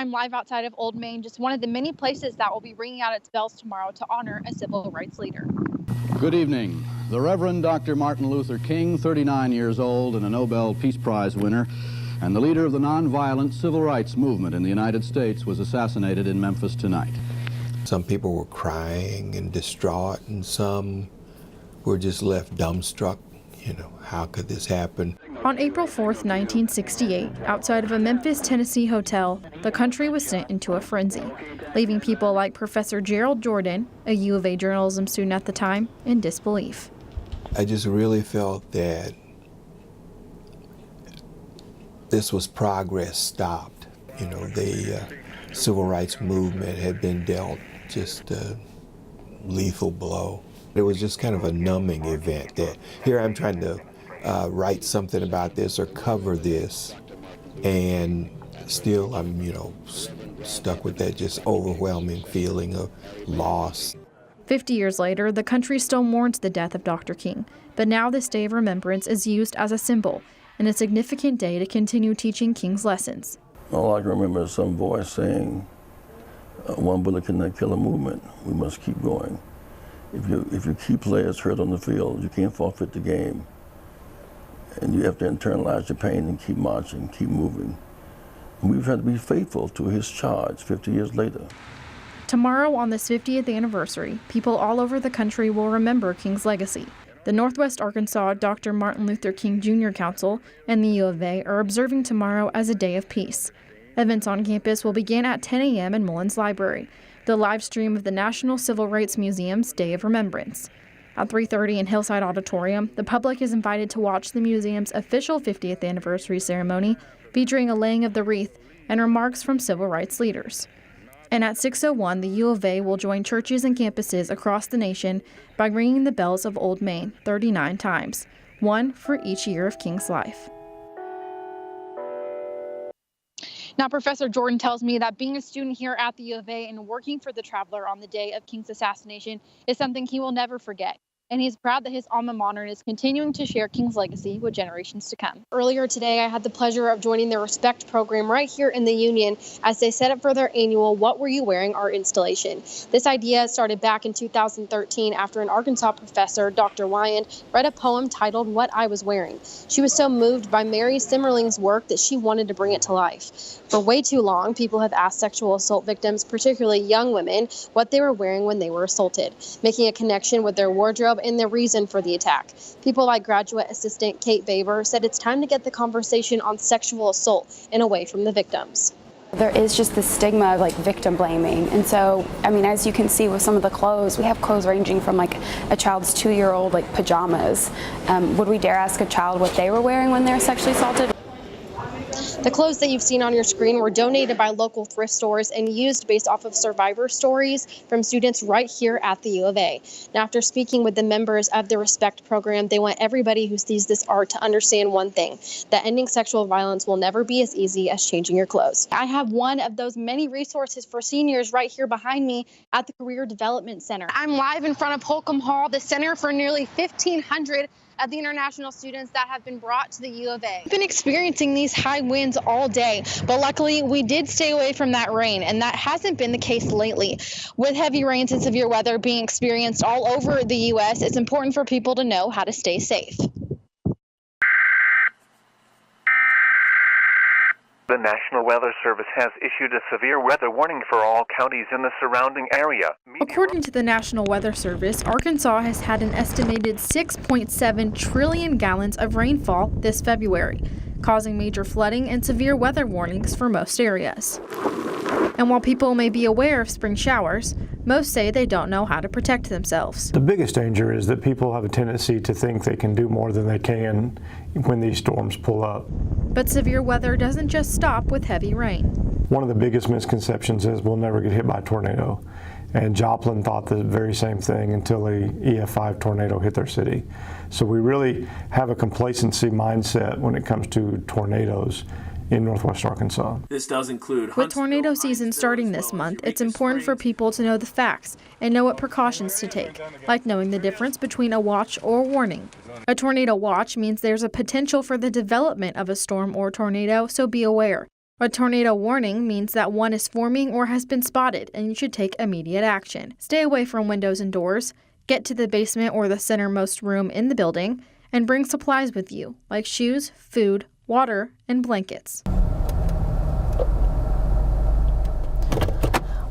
I'm live outside of Old Main, just one of the many places that will be ringing out its bells tomorrow to honor a civil rights leader. Good evening. The Reverend Dr. Martin Luther King, 39 years old and a Nobel Peace Prize winner, and the leader of the nonviolent civil rights movement in the United States, was assassinated in Memphis tonight. Some people were crying and distraught, and some were just left dumbstruck. You know, how could this happen? On April 4th, 1968, outside of a Memphis, Tennessee hotel, the country was sent into a frenzy, leaving people like Professor Gerald Jordan, a U of A journalism student at the time, in disbelief. I just really felt that this was progress stopped. You know, the civil rights movement had been dealt just a lethal blow. It was just kind of a numbing event that here I'm trying to write something about this or cover this, and still I'm, stuck with that just overwhelming feeling of loss. 50 years later, the country still mourns the death of Dr. King, but now this day of remembrance is used as a symbol and a significant day to continue teaching King's lessons. All I can remember is some voice saying, "One bullet cannot kill a movement. We must keep going. If you keep players hurt on the field, you can't forfeit the game. And you have to internalize your pain and keep marching, keep moving." And we've had to be faithful to his charge 50 years later. Tomorrow, on this 50th anniversary, people all over the country will remember King's legacy. The Northwest Arkansas Dr. Martin Luther King Jr. Council and the U of A are observing tomorrow as a day of peace. Events on campus will begin at 10 a.m. in Mullins Library, the live stream of the National Civil Rights Museum's Day of Remembrance. At 3:30 in Hillside Auditorium, the public is invited to watch the museum's official 50th anniversary ceremony, featuring a laying of the wreath and remarks from civil rights leaders. And at 6:01, the U of A will join churches and campuses across the nation by ringing the bells of Old Main 39 times, one for each year of King's life. Now, Professor Jordan tells me that being a student here at the U of A and working for the Traveler on the day of King's assassination is something he will never forget. And he's proud that his alma mater is continuing to share King's legacy with generations to come. Earlier today, I had the pleasure of joining the Respect program right here in the Union as they set up for their annual What Were You Wearing art installation. This idea started back in 2013 after an Arkansas professor, Dr. Wyand, read a poem titled What I Was Wearing. She was so moved by Mary Simmerling's work that she wanted to bring it to life. For way too long, people have asked sexual assault victims, particularly young women, what they were wearing when they were assaulted, making a connection with their wardrobe and their reason for the attack. People like graduate assistant Kate Baver said it's time to get the conversation on sexual assault and away from the victims. There is just this stigma of victim blaming. And so, as you can see with some of the clothes, we have clothes ranging from a child's 2-year-old pajamas. Would we dare ask a child what they were wearing when they were sexually assaulted? The clothes that you've seen on your screen were donated by local thrift stores and used based off of survivor stories from students right here at the U of A. Now, after speaking with the members of the Respect program, they want everybody who sees this art to understand one thing, that ending sexual violence will never be as easy as changing your clothes. I have one of those many resources for seniors right here behind me at the Career Development Center. I'm live in front of Holcomb Hall, the center for nearly 1,500 of the international students that have been brought to the U of A. We've been experiencing these high winds all day, but luckily we did stay away from that rain, and that hasn't been the case lately. With heavy rains and severe weather being experienced all over the U.S., it's important for people to know how to stay safe. The National Weather Service has issued a severe weather warning for all counties in the surrounding area. According to the National Weather Service, Arkansas has had an estimated 6.7 trillion gallons of rainfall this February, causing major flooding and severe weather warnings for most areas. And while people may be aware of spring showers, most say they don't know how to protect themselves. The biggest danger is that people have a tendency to think they can do more than they can when these storms pull up. But severe weather doesn't just stop with heavy rain. One of the biggest misconceptions is we'll never get hit by a tornado. And Joplin thought the very same thing until the EF5 tornado hit their city. So we really have a complacency mindset when it comes to tornadoes in northwest Arkansas. This does include with tornado season starting this month, it's important for people to know the facts and know what precautions to take, like knowing the difference between a watch or warning. A tornado watch means there's a potential for the development of a storm or tornado, so be aware. A tornado warning means that one is forming or has been spotted, and you should take immediate action. Stay away from windows and doors, get to the basement or the centermost room in the building, and bring supplies with you, like shoes, food, water, and blankets.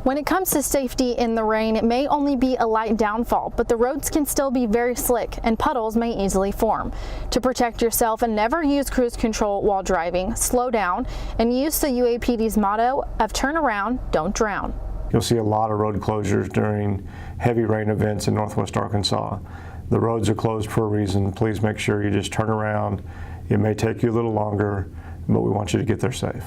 When it comes to safety in the rain, it may only be a light downfall, but the roads can still be very slick and puddles may easily form. To protect yourself and never use cruise control while driving, slow down and use the UAPD's motto of turn around, don't drown. You'll see a lot of road closures during heavy rain events in northwest Arkansas. The roads are closed for a reason. Please make sure you just turn around. It may take you a little longer, but we want you to get there safe.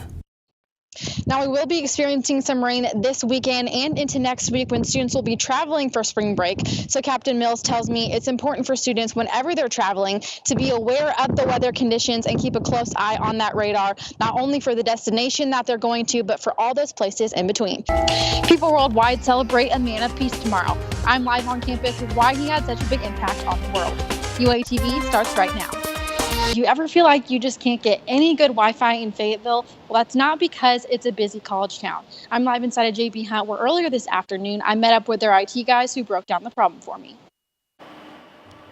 Now, we will be experiencing some rain this weekend and into next week when students will be traveling for spring break. So Captain Mills tells me it's important for students whenever they're traveling to be aware of the weather conditions and keep a close eye on that radar, not only for the destination that they're going to, but for all those places in between. People worldwide celebrate a man of peace tomorrow. I'm live on campus with why he had such a big impact on the world. UATV starts right now. Do you ever feel like you just can't get any good Wi-Fi in Fayetteville? Well, that's not because it's a busy college town. I'm live inside of JB Hunt, where earlier this afternoon I met up with their IT guys who broke down the problem for me.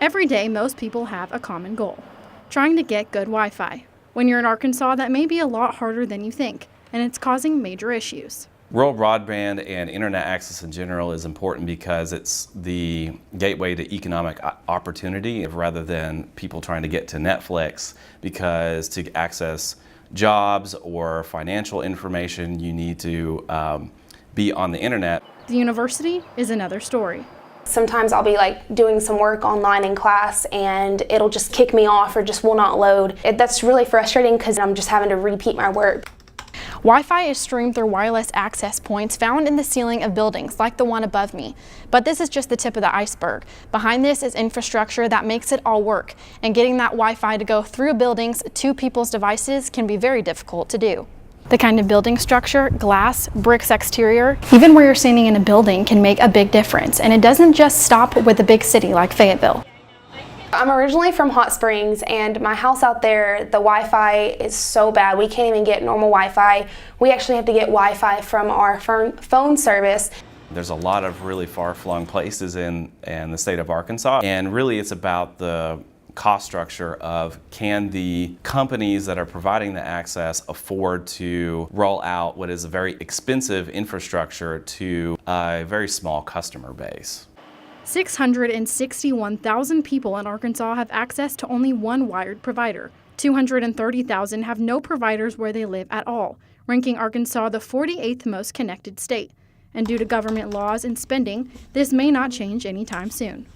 Every day, most people have a common goal: trying to get good Wi-Fi. When you're in Arkansas, that may be a lot harder than you think, and it's causing major issues. Rural broadband and internet access in general is important because it's the gateway to economic opportunity rather than people trying to get to Netflix, because to access jobs or financial information you need to be on the internet. The university is another story. Sometimes I'll be like doing some work online in class and it'll just kick me off or just will not load. That's really frustrating because I'm just having to repeat my work. Wi-Fi is streamed through wireless access points found in the ceiling of buildings like the one above me. But this is just the tip of the iceberg. Behind this is infrastructure that makes it all work, and getting that Wi-Fi to go through buildings to people's devices can be very difficult to do. The kind of building structure, glass, bricks exterior, even where you're standing in a building can make a big difference, and it doesn't just stop with a big city like Fayetteville. I'm originally from Hot Springs, and my house out there, the Wi-Fi is so bad. We can't even get normal Wi-Fi. We actually have to get Wi-Fi from our phone service. There's a lot of really far-flung places in the state of Arkansas, and really it's about the cost structure of, can the companies that are providing the access afford to roll out what is a very expensive infrastructure to a very small customer base. 661,000 people in Arkansas have access to only one wired provider. 230,000 have no providers where they live at all, ranking Arkansas the 48th most connected state. And due to government laws and spending, this may not change anytime soon.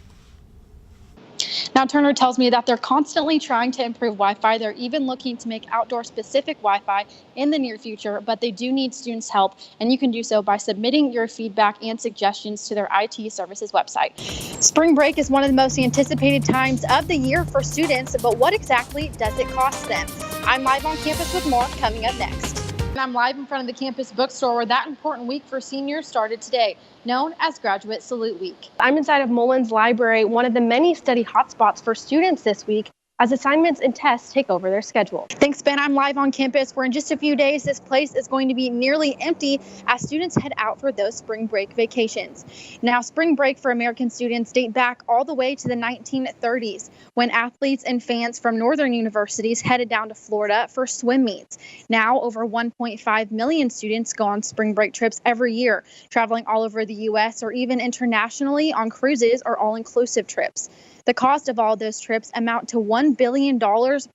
Now, Turner tells me that they're constantly trying to improve Wi-Fi. They're even looking to make outdoor-specific Wi-Fi in the near future, but they do need students' help, and you can do so by submitting your feedback and suggestions to their IT services website. Spring break is one of the most anticipated times of the year for students, but what exactly does it cost them? I'm live on campus with more coming up next. And I'm live in front of the campus bookstore where that important week for seniors started today, known as Graduate Salute Week. I'm inside of Mullins Library, one of the many study hotspots for students this week, as assignments and tests take over their schedule. Thanks, Ben. I'm live on campus where in just a few days, this place is going to be nearly empty as students head out for those spring break vacations. Now, spring break for American students date back all the way to the 1930s, when athletes and fans from northern universities headed down to Florida for swim meets. Now, over 1.5 million students go on spring break trips every year, traveling all over the U.S. or even internationally on cruises or all-inclusive trips. The cost of all those trips amount to $1 billion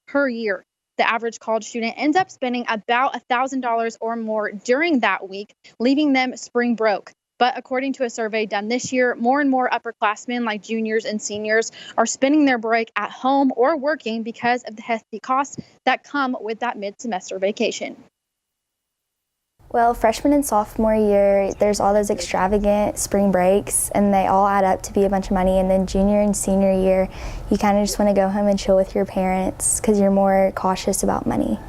per year. The average college student ends up spending about $1,000 or more during that week, leaving them spring broke. But according to a survey done this year, more and more upperclassmen like juniors and seniors are spending their break at home or working because of the hefty costs that come with that mid-semester vacation. Well, freshman and sophomore year, there's all those extravagant spring breaks, and they all add up to be a bunch of money. And then junior and senior year, you kind of just want to go home and chill with your parents because you're more cautious about money.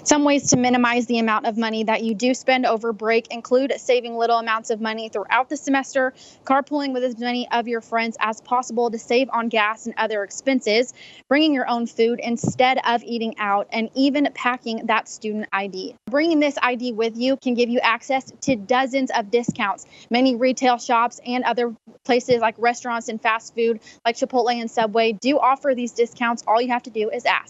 Some ways to minimize the amount of money that you do spend over break include saving little amounts of money throughout the semester, carpooling with as many of your friends as possible to save on gas and other expenses, bringing your own food instead of eating out, and even packing that student ID. Bringing this ID with you can give you access to dozens of discounts. Many retail shops and other places like restaurants and fast food like Chipotle and Subway do offer these discounts. All you have to do is ask.